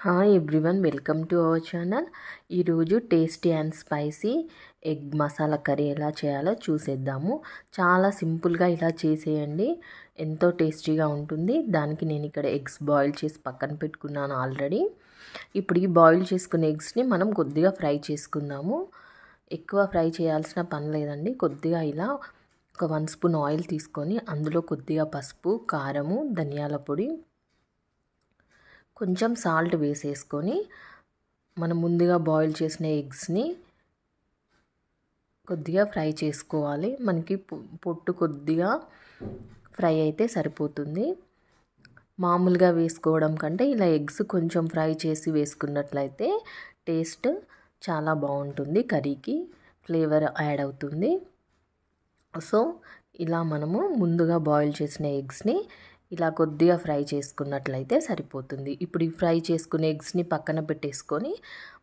Hi everyone, welcome to our channel. ఈరోజు tasty and spicy egg masala curry ఎలా చేయాలో చూసేద్దాము. చాలా సింపుల్గా ఇలా చేసేయండి, ఎంతో టేస్టీగా ఉంటుంది. దానికి నేను ఇక్కడ ఎగ్స్ బాయిల్ చేసి పక్కన పెట్టుకున్నాను ఆల్రెడీ. ఇప్పుడు ఈ బాయిల్ చేసుకున్న ఎగ్స్ని మనం కొద్దిగా ఫ్రై చేసుకుందాము. ఎక్కువ ఫ్రై చేయాల్సిన పని లేదండి. కొద్దిగా ఇలా ఒక 1 స్పూన్ ఆయిల్ తీసుకొని అందులో కొద్దిగా పసుపు, కారము, ధనియాల పొడి, కొంచెం సాల్ట్ వేసేసుకొని మనం ముందుగా బాయిల్ చేసిన ఎగ్స్ని కొద్దిగా ఫ్రై చేసుకోవాలి. మనకి పొట్టు కొద్దిగా ఫ్రై అయితే సరిపోతుంది. మామూలుగా వేసుకోవడం కంటే ఇలా ఎగ్స్ కొంచెం ఫ్రై చేసి వేసుకున్నట్లయితే టేస్ట్ చాలా బాగుంటుంది, కర్రీకి ఫ్లేవర్ యాడ్ అవుతుంది. సో ఇలా మనము ముందుగా బాయిల్ చేసిన ఎగ్స్ని ఇలా కొద్దిగా ఫ్రై చేసుకున్నట్లయితే సరిపోతుంది. ఇప్పుడు ఈ ఫ్రై చేసుకునే ఎగ్స్ని పక్కన పెట్టేసుకొని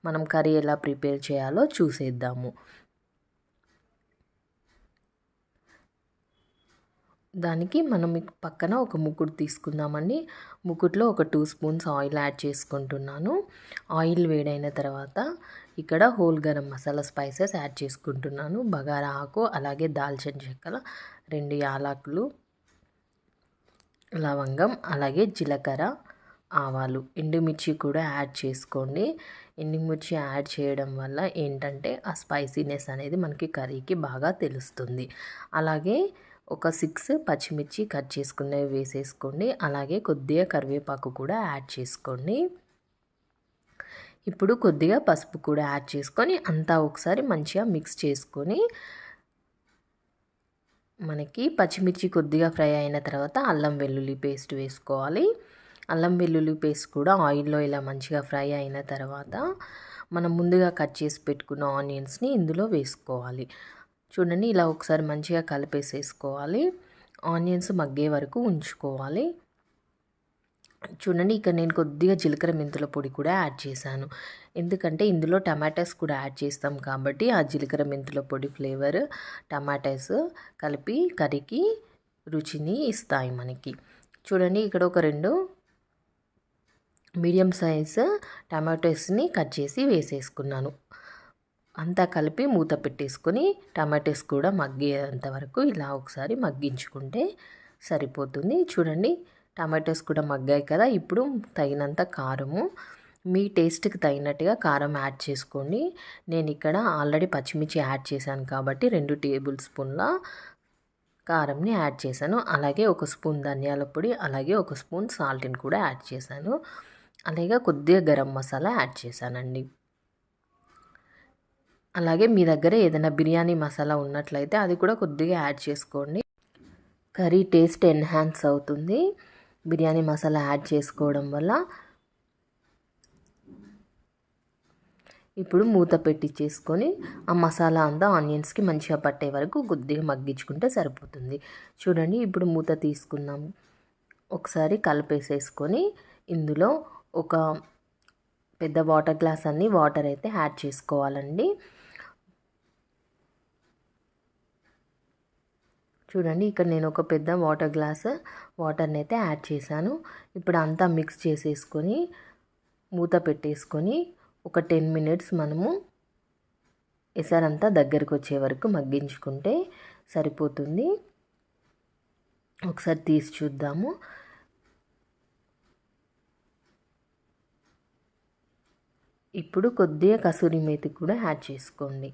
మనం కర్రీ ఎలా ప్రిపేర్ చేయాలో చూసేద్దాము. దానికి మనం పక్కన ఒక ముకుడు తీసుకుందామండి. ముకుడులో ఒక 2 స్పూన్స్ ఆయిల్ యాడ్ చేసుకుంటున్నాను. ఆయిల్ వేడైన తర్వాత ఇక్కడ whole garam masala spices add చేసుకుంటున్నాను. బగారా ఆకు, అలాగే దాల్చిన చెక్కల, 2 యాలకులు, లవంగం, అలాగే జీలకర్ర, ఆవాలు, ఎండుమిర్చి కూడా యాడ్ చేసుకోండి. ఎండుమిర్చి యాడ్ చేయడం వల్ల ఏంటంటే ఆ స్పైసీనెస్ అనేది మనకి కర్రీకి బాగా తెలుస్తుంది. అలాగే ఒక 6 పచ్చిమిర్చి కట్ చేసుకునేవి వేసేసుకోండి. అలాగే కొద్దిగా కరివేపాకు కూడా యాడ్ చేసుకోండి. ఇప్పుడు కొద్దిగా పసుపు కూడా యాడ్ చేసుకొని అంతా ఒకసారి మంచిగా మిక్స్ చేసుకొని మనకి పచ్చిమిర్చి కొద్దిగా ఫ్రై అయిన తర్వాత అల్లం వెల్లుల్లి పేస్ట్ వేసుకోవాలి. అల్లం వెల్లుల్లి పేస్ట్ కూడా ఆయిల్లో ఇలా మంచిగా ఫ్రై అయిన తర్వాత మనం ముందుగా కట్ చేసి పెట్టుకున్న ఆనియన్స్ని ఇందులో వేసుకోవాలి. చూడండి, ఇలా ఒకసారి మంచిగా కలిపేసేసుకోవాలి. ఆనియన్స్ మగ్గే వరకు ఉంచుకోవాలి. చూడండి, ఇక్కడ నేను కొద్దిగా జీలకర్ర మెంతుల పొడి కూడా యాడ్ చేశాను. ఎందుకంటే ఇందులో టమాటాస్ కూడా యాడ్ చేస్తాం కాబట్టి ఆ జీలకర్ర మెంతుల పొడి ఫ్లేవర్ టమాటాస్ కలిపి కర్రీకి రుచిని ఇస్తాయి మనకి. చూడండి, ఇక్కడ ఒక 2 మీడియం సైజ్ టమాటోస్ని కట్ చేసి వేసేసుకున్నాను. అంతా కలిపి మూత పెట్టేసుకొని టమాటోస్ కూడా మగ్గేంత వరకు ఇలా ఒకసారి మగ్గించుకుంటే సరిపోతుంది. చూడండి, టమాటోస్ కూడా మగ్గాయి కదా. ఇప్పుడు తగినంత కారము, మీ టేస్ట్కి తగినట్టుగా కారం యాడ్ చేసుకోండి. నేను ఇక్కడ ఆల్రెడీ పచ్చిమిర్చి యాడ్ చేశాను కాబట్టి 2 టేబుల్ స్పూన్ల కారంని యాడ్ చేశాను. అలాగే 1 స్పూన్ ధనియాల పొడి, అలాగే 1 స్పూన్ సాల్ట్ని కూడా యాడ్ చేశాను. అలాగే కొద్దిగా గరం మసాలా యాడ్ చేశానండి. అలాగే మీ దగ్గర ఏదైనా బిర్యానీ మసాలా ఉన్నట్లయితే అది కూడా కొద్దిగా యాడ్ చేసుకోండి. కర్రీ టేస్ట్ ఎన్హాన్స్ అవుతుంది బిర్యానీ మసాలా యాడ్ చేసుకోవడం వల్ల. ఇప్పుడు మూత పెట్టి చేసుకొని ఆ మసాలా అంతా ఆనియన్స్కి మంచిగా పట్టే వరకు కొద్దిగా మగ్గించుకుంటే సరిపోతుంది. చూడండి, ఇప్పుడు మూత తీసుకున్నాం. ఒకసారి కలిపేసేసుకొని ఇందులో ఒక పెద్ద వాటర్ గ్లాస్ అన్ని వాటర్ అయితే యాడ్ చేసుకోవాలండి. చూడండి, ఇక్కడ నేను ఒక పెద్ద వాటర్ గ్లాస్ వాటర్ని అయితే యాడ్ చేశాను. ఇప్పుడు అంతా మిక్స్ చేసేసుకొని మూత పెట్టేసుకొని ఒక 10 మినిట్స్ మనము ఎసరంతా దగ్గరకు వచ్చే వరకు మగ్గించుకుంటే సరిపోతుంది. ఒకసారి తీసి చూద్దాము. ఇప్పుడు కొద్దిగా కసూరి మేతి కూడా యాడ్ చేసుకోండి.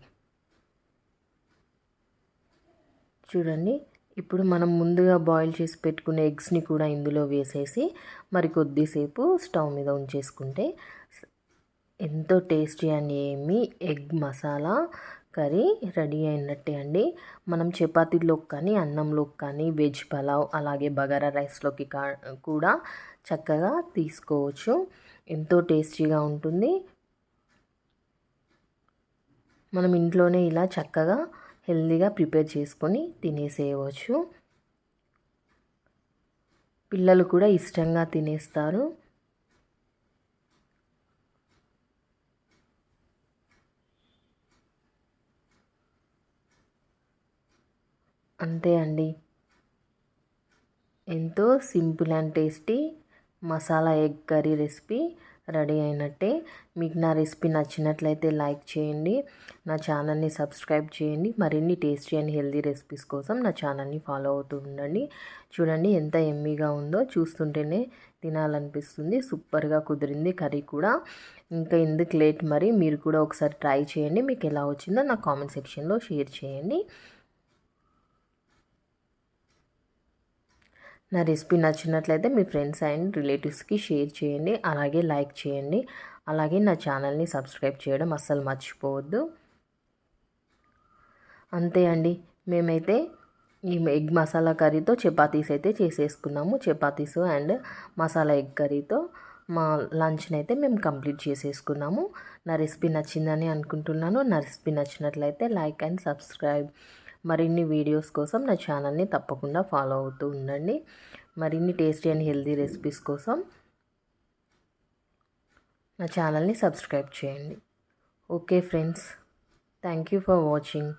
చూడండి, ఇప్పుడు మనం ముందుగా బాయిల్ చేసి పెట్టుకునే ఎగ్స్ని కూడా ఇందులో వేసేసి మరి కొద్దిసేపు స్టవ్ మీద ఉంచేసుకుంటే ఎంతో టేస్టీ అండ్ ఏమీ ఎగ్ మసాలా కర్రీ రెడీ అయినట్టే అండి. మనం చపాతీలోకి కానీ, అన్నంలోకి కానీ, వెజ్ పలావ్, అలాగే బగారా రైస్లోకి కూడా చక్కగా తీసుకోవచ్చు. ఎంతో టేస్టీగా ఉంటుంది. మనం ఇంట్లోనే ఇలా చక్కగా హెల్తీగా ప్రిపేర్ చేసుకొని తినేసేయవచ్చు. పిల్లలు కూడా ఇష్టంగా తినేస్తారు. అంతే అండి, ఎంతో simple and tasty masala egg curry recipe ready అయినట్టే. మీకు నా రెసిపీ నచ్చినట్లయితే లైక్ చేయండి, నా ఛానల్ని సబ్స్క్రైబ్ చేయండి. మరిన్ని టేస్టీ అండ్ హెల్దీ రెసిపీస్ కోసం నా ఛానల్ని ఫాలో అవుతూ ఉండండి. చూడండి ఎంత ఎమ్మీగా ఉందో, చూస్తుంటేనే తినాలనిపిస్తుంది. సూపర్గా కుదిరింది కర్రీ కూడా. ఇంకా ఎందుకు లేట్, మరి మీరు కూడా ఒకసారి ట్రై చేయండి. మీకు ఎలా వచ్చిందో నా కామెంట్ సెక్షన్లో షేర్ చేయండి. నా రెసిపీ నచ్చినట్లయితే మీ ఫ్రెండ్స్ అండ్ రిలేటివ్స్కి షేర్ చేయండి, అలాగే లైక్ చేయండి, అలాగే నా ఛానల్ని సబ్స్క్రైబ్ చేయడం అస్సలు మర్చిపోవద్దు. అంతే అండి, మేమైతే ఈ ఎగ్ మసాలా కర్రీతో చపాతీస్ అయితే చేసేసుకున్నాము. చపాతీస్ అండ్ మసాలా ఎగ్ కర్రీతో మా లంచ్ని అయితే మేము కంప్లీట్ చేసేసుకున్నాము. నా రెసిపీ నచ్చిందని అనుకుంటున్నాను. నా రెసిపీ నచ్చినట్లయితే లైక్ అండ్ సబ్స్క్రైబ్. మరిన్ని వీడియోస్ కోసం నా ఛానల్ని తప్పకుండా ఫాలో అవుతూ ఉండండి. మరిన్ని టేస్టీ అండ్ హెల్దీ రెసిపీస్ కోసం నా ఛానల్ని సబ్స్క్రైబ్ చేయండి. Okay friends, thank you for watching.